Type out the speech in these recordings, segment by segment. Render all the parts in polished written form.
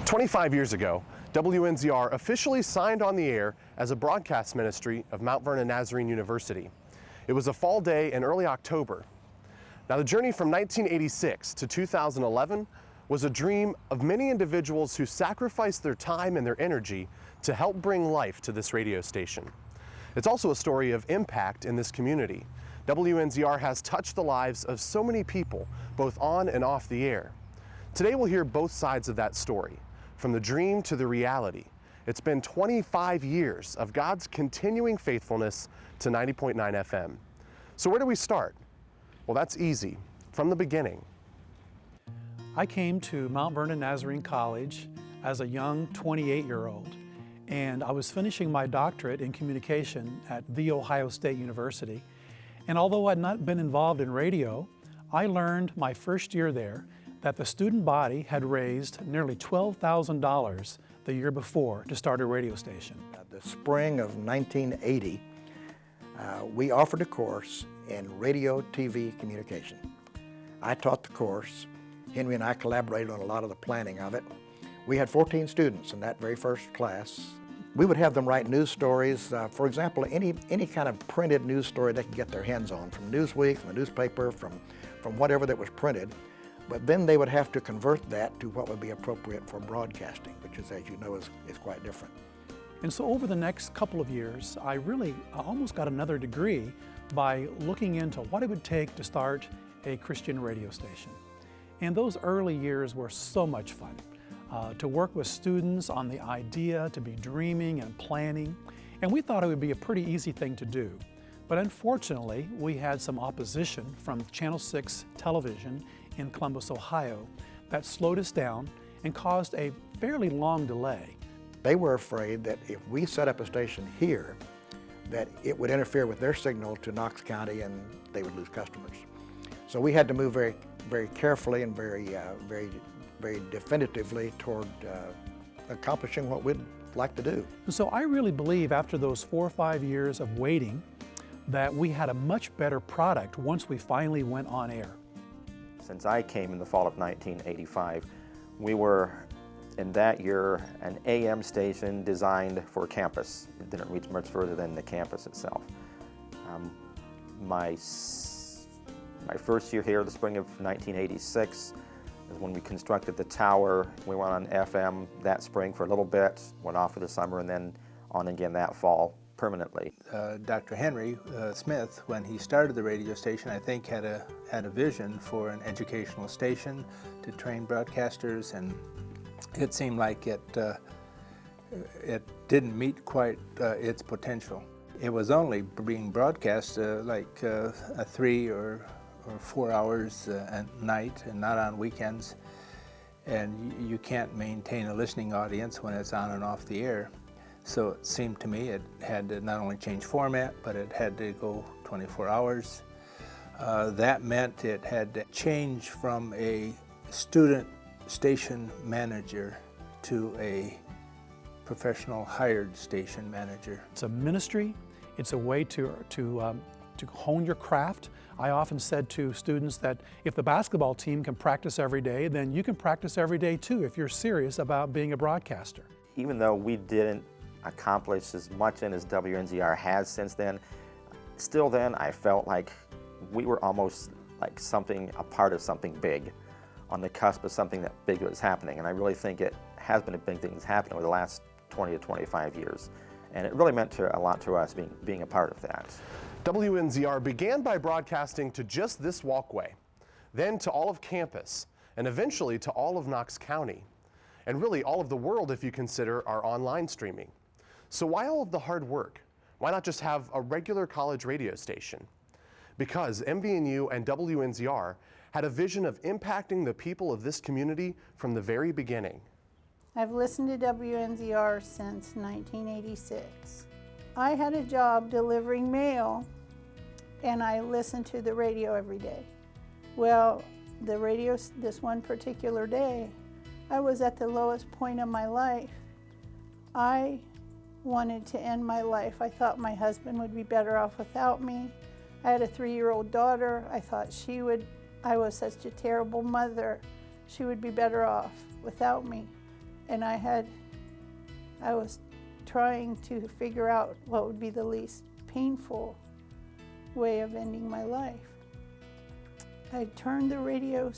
25 years ago, WNZR officially signed on the air as a broadcast ministry of Mount Vernon Nazarene University. It was a fall day in early October. Now, the journey from 1986 to 2011 was a dream of many individuals who sacrificed their time and their energy to help bring life to this radio station. It's also a story of impact in this community. WNZR has touched the lives of so many people, both on and off the air. Today we'll hear both sides of that story, from the dream to the reality. It's been 25 years of God's continuing faithfulness to 90.9 FM. So where do we start? Well, that's easy, from the beginning. I came to Mount Vernon Nazarene College as a young 28-year-old, and I was finishing my doctorate in communication at The Ohio State University. And although I'd not been involved in radio, I learned my first year there that the student body had raised nearly $12,000 the year before to start a radio station. The spring of 1980, we offered a course in radio TV communication. I taught the course. Henry and I collaborated on a lot of the planning of it. We had 14 students in that very first class. We would have them write news stories, for example, any kind of printed news story they could get their hands on, from Newsweek, from the newspaper, from whatever that was printed. But then they would have to convert that to what would be appropriate for broadcasting, which is, as you know, is quite different. And so over the next couple of years, I almost got another degree by looking into what it would take to start a Christian radio station. And those early years were so much fun. To work with students on the idea, to be dreaming and planning. And we thought it would be a pretty easy thing to do. But unfortunately, we had some opposition from Channel 6 television in Columbus, Ohio, that slowed us down and caused a fairly long delay. They were afraid that if we set up a station here, that it would interfere with their signal to Knox County and they would lose customers. So we had to move very, very carefully and very definitively toward accomplishing what we'd like to do. So I really believe after those 4 or 5 years of waiting that we had a much better product once we finally went on air. Since I came in the fall of 1985, we were, in that year, an AM station designed for campus. It didn't reach much further than the campus itself. My first year here, the spring of 1986, is when we constructed the tower. We went on FM that spring for a little bit, went off for the summer, and then on again that fall permanently. Dr. Henry Smith, when he started the radio station, I think had a vision for an educational station to train broadcasters, and it seemed like it didn't meet quite its potential. It was only being broadcast like 3 or 4 hours at night and not on weekends, and you can't maintain a listening audience when it's on and off the air. So it seemed to me it had to not only change format, but it had to go 24 hours. That meant it had to change from a student station manager to a professional hired station manager. It's a ministry. It's a way to hone your craft. I often said to students that if the basketball team can practice every day, then you can practice every day too if you're serious about being a broadcaster. Even though we didn't accomplish as much in as WNZR has since then, still then I felt like we were almost like a part of something big, on the cusp of something that big was happening. And I really think it has been a big thing that's happened over the last 20 to 25 years. And it really meant a lot to us being a part of that. WNZR began by broadcasting to just this walkway, then to all of campus, and eventually to all of Knox County, and really all of the world if you consider our online streaming. So why all of the hard work? Why not just have a regular college radio station? Because MVNU and WNZR had a vision of impacting the people of this community from the very beginning. I've listened to WNZR since 1986. I had a job delivering mail, and I listened to the radio every day. Well, the radio, this one particular day, I was at the lowest point of my life. I wanted to end my life. I thought my husband would be better off without me. I had a 3-year-old daughter. I thought I was such a terrible mother. She would be better off without me. and I was trying to figure out what would be the least painful way of ending my life. I turned the radio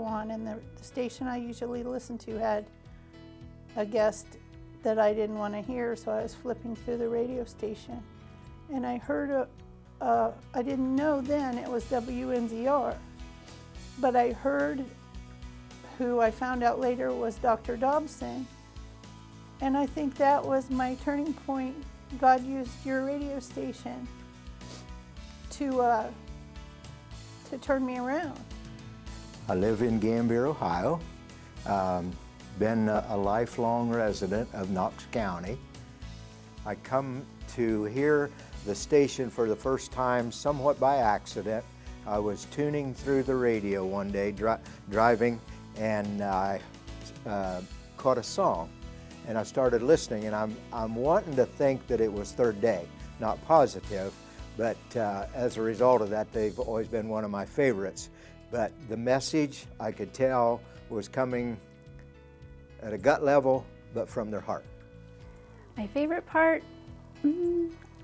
on, and the station I usually listen to had a guest that I didn't want to hear, so I was flipping through the radio station, and I heard I didn't know then it was WNZR, but I heard who I found out later was Dr. Dobson, and I think that was my turning point. God used your radio station to turn me around. I live in Gambier, Ohio. Been a lifelong resident of Knox County. I come to hear the station for the first time somewhat by accident. I was tuning through the radio one day driving, and I caught a song, and I started listening, and I'm wanting to think that it was Third Day, not positive, but as a result of that, they've always been one of my favorites. But the message, I could tell, was coming at a gut level, but from their heart. My favorite part,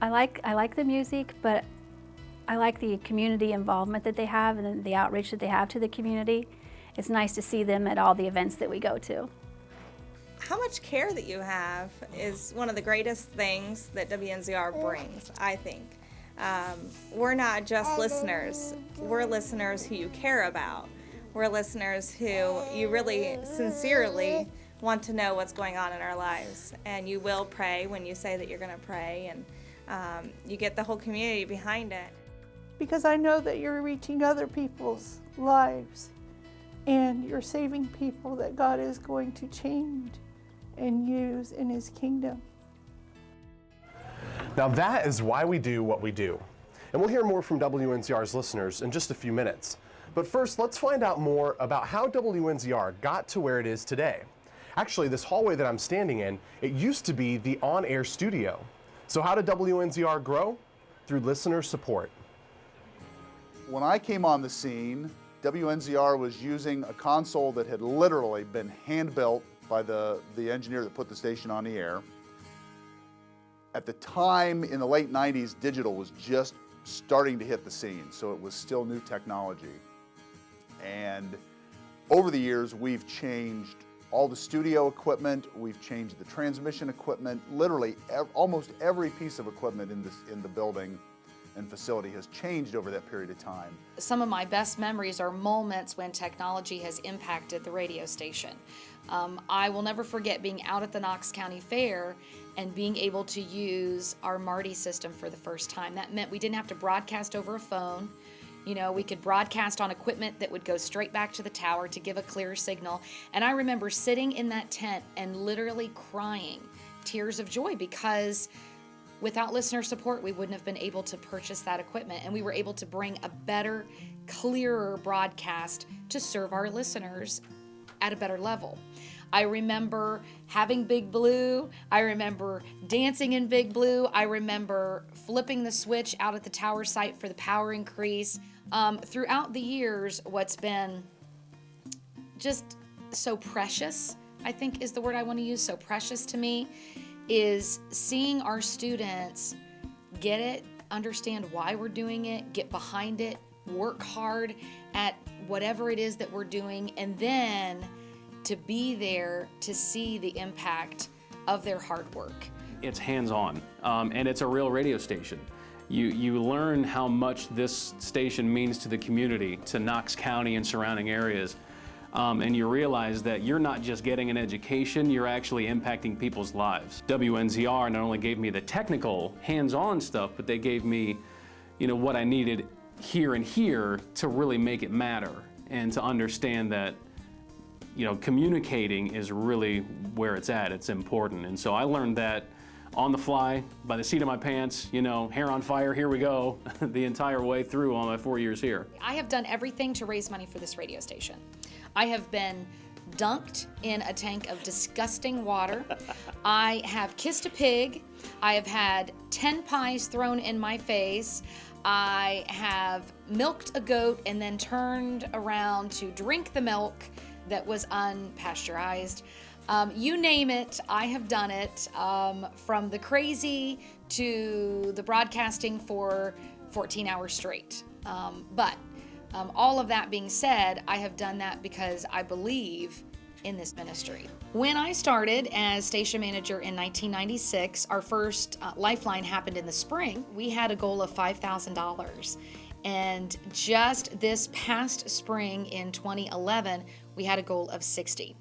I like the music, but I like the community involvement that they have and the outreach that they have to the community. It's nice to see them at all the events that we go to. How much care that you have is one of the greatest things that WNZR brings, I think. We're not just listeners. We're listeners who you care about. We're listeners who you really sincerely want to know what's going on in our lives. And you will pray when you say that you're going to pray, and you get the whole community behind it. Because I know that you're reaching other people's lives, and you're saving people that God is going to change and use in His kingdom. Now that is why we do what we do. And we'll hear more from WNZR's listeners in just a few minutes. But first, let's find out more about how WNZR got to where it is today. Actually, this hallway that I'm standing in, it used to be the on-air studio. So how did WNZR grow? Through listener support. When I came on the scene, WNZR was using a console that had literally been hand-built by the engineer that put the station on the air. At the time, in the late 90s, digital was just starting to hit the scene, so it was still new technology. And over the years, we've changed all the studio equipment, we've changed the transmission equipment. Literally, almost every piece of equipment in the building and facility has changed over that period of time. Some of my best memories are moments when technology has impacted the radio station. I will never forget being out at the Knox County Fair and being able to use our Marty system for the first time. That meant we didn't have to broadcast over a phone. You know, we could broadcast on equipment that would go straight back to the tower to give a clearer signal. And I remember sitting in that tent and literally crying tears of joy, because without listener support, we wouldn't have been able to purchase that equipment, and we were able to bring a better, clearer broadcast to serve our listeners at a better level. I remember having Big Blue. I remember dancing in Big Blue. I remember flipping the switch out at the tower site for the power increase. Throughout the years, what's been just so precious, I think is the word I want to use, so precious to me, is seeing our students get it, understand why we're doing it, get behind it, work hard at whatever it is that we're doing, and then to be there to see the impact of their hard work. It's hands-on, and it's a real radio station. You learn how much this station means to the community, to Knox County and surrounding areas, and you realize that you're not just getting an education, you're actually impacting people's lives. WNZR not only gave me the technical, hands-on stuff, but they gave me, what I needed here and here to really make it matter and to understand that communicating is really where it's at. It's important. And so I learned that on the fly, by the seat of my pants, hair on fire, here we go, the entire way through all my 4 years here. I have done everything to raise money for this radio station. I have been dunked in a tank of disgusting water. I have kissed a pig. I have had 10 pies thrown in my face. I have milked a goat and then turned around to drink the milk that was unpasteurized. You name it, I have done it, from the crazy to the broadcasting for 14 hours straight. But all of that being said, I have done that because I believe in this ministry. When I started as station manager in 1996, our first Lifeline happened in the spring. We had a goal of $5,000. And just this past spring in 2011, we had a goal of 60.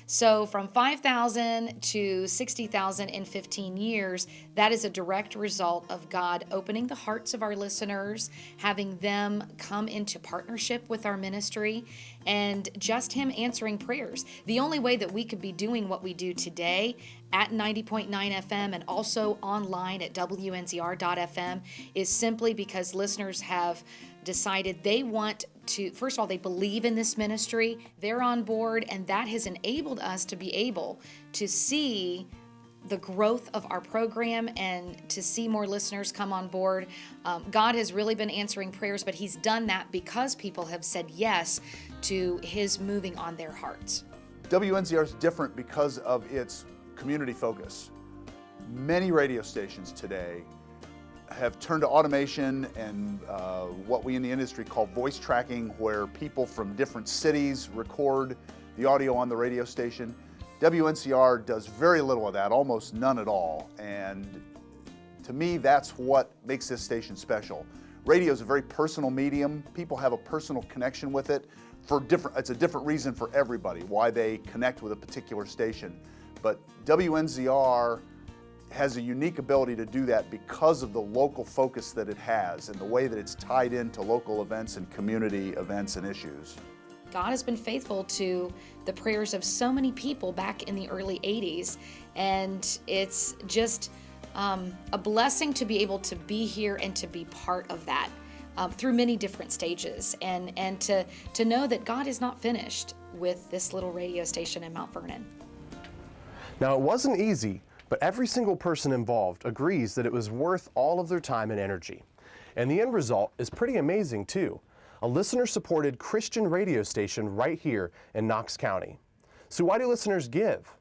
So from 5,000 to 60,000 in 15 years, that is a direct result of God opening the hearts of our listeners, having them come into partnership with our ministry, and just Him answering prayers. The only way that we could be doing what we do today at 90.9 FM and also online at WNZR.FM is simply because listeners have decided they want to, first of all, they believe in this ministry, they're on board, and that has enabled us to be able to see the growth of our program and to see more listeners come on board. God has really been answering prayers, but He's done that because people have said yes to His moving on their hearts. WNZR is different because of its community focus. Many radio stations today have turned to automation and what we in the industry call voice tracking, where people from different cities record the audio on the radio station. WNZR does very little of that, almost none at all. And to me, that's what makes this station special. Radio is a very personal medium. People have a personal connection with it it's a different reason for everybody why they connect with a particular station. But WNZR has a unique ability to do that because of the local focus that it has and the way that it's tied into local events and community events and issues. God has been faithful to the prayers of so many people back in the early 80s, and it's just a blessing to be able to be here and to be part of that through many different stages, and to know that God is not finished with this little radio station in Mount Vernon. Now, it wasn't easy, but every single person involved agrees that it was worth all of their time and energy. And the end result is pretty amazing too. A listener-supported Christian radio station right here in Knox County. So why do listeners give?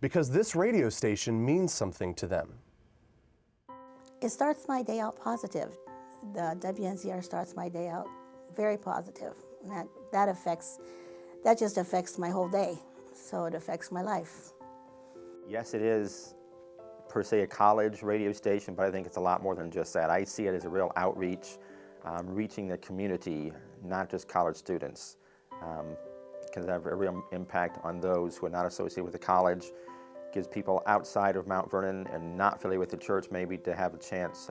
Because this radio station means something to them. It starts my day out positive. The WNZR starts my day out very positive. And that just affects my whole day. So it affects my life. Yes, it is per se a college radio station, but I think it's a lot more than just that. I see it as a real outreach, reaching the community, not just college students. Can have a real impact on those who are not associated with the college, gives people outside of Mount Vernon and not affiliated with the church maybe to have a chance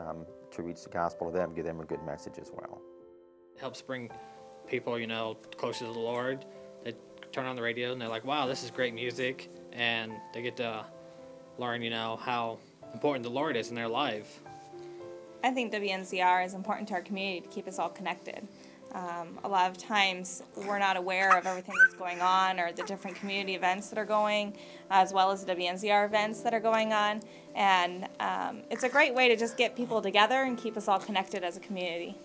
to reach the gospel to them, give them a good message as well. It helps bring people, closer to the Lord. They turn on the radio and they're like, wow, this is great music, and they get to learn, how important the Lord is in their life. I think WNZR is important to our community to keep us all connected. A lot of times we're not aware of everything that's going on or the different community events that are going, as well as the WNZR events that are going on. And it's a great way to just get people together and keep us all connected as a community.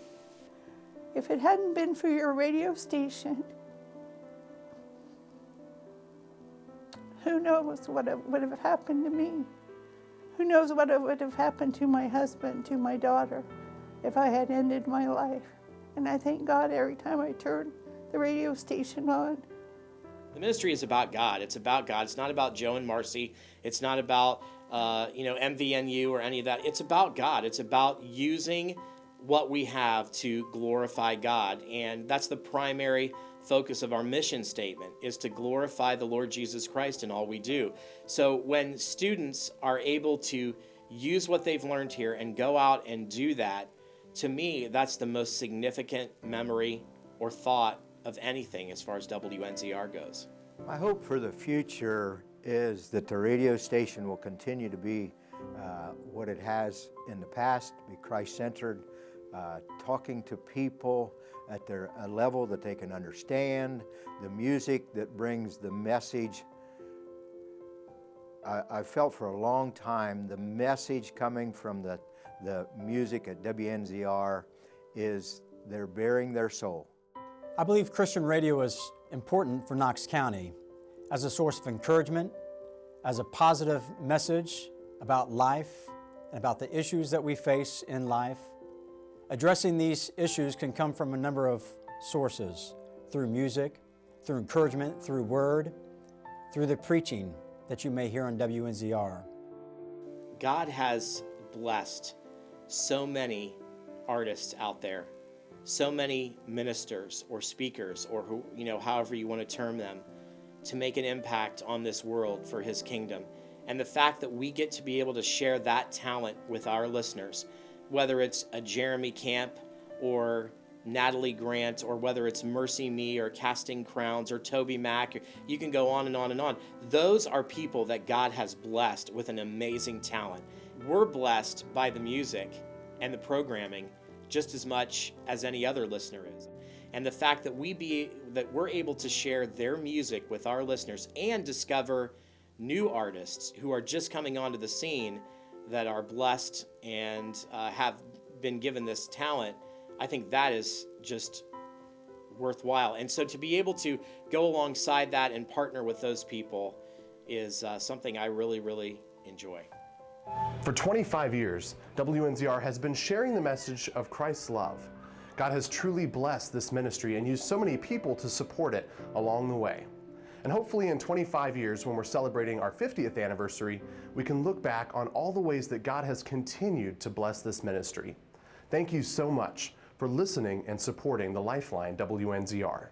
If it hadn't been for your radio station, who knows what would have happened to me? Who knows what would have happened to my husband, to my daughter, if I had ended my life? And I thank God every time I turn the radio station on. The ministry is about God. It's about God. It's not about Joe and Marcy. It's not about MVNU or any of that. It's about God. It's about using what we have to glorify God. And that's the primary focus of our mission statement, is to glorify the Lord Jesus Christ in all we do. So when students are able to use what they've learned here and go out and do that, to me, that's the most significant memory or thought of anything as far as WNZR goes. My hope for the future is that the radio station will continue to be what it has in the past, be Christ-centered, talking to people at a level that they can understand, the music that brings the message. I felt for a long time the message coming from the music at WNZR is they're bearing their soul. I believe Christian radio is important for Knox County as a source of encouragement, as a positive message about life and about the issues that we face in life. Addressing these issues can come from a number of sources, through music, through encouragement, through word, through the preaching that you may hear on WNZR. God has blessed so many artists out there, so many ministers or speakers or who, however you want to term them, to make an impact on this world for His kingdom. And the fact that we get to be able to share that talent with our listeners, whether it's a Jeremy Camp or Natalie Grant, or whether it's Mercy Me or Casting Crowns or Toby Mack, you can go on and on and on. Those are people that God has blessed with an amazing talent. We're blessed by the music and the programming just as much as any other listener is. And the fact that we're able to share their music with our listeners and discover new artists who are just coming onto the scene that are blessed and have been given this talent, I think that is just worthwhile. And so to be able to go alongside that and partner with those people is something I really, really enjoy. For 25 years, WNZR has been sharing the message of Christ's love. God has truly blessed this ministry and used so many people to support it along the way. And hopefully in 25 years, when we're celebrating our 50th anniversary, we can look back on all the ways that God has continued to bless this ministry. Thank you so much for listening and supporting the Lifeline WNZR.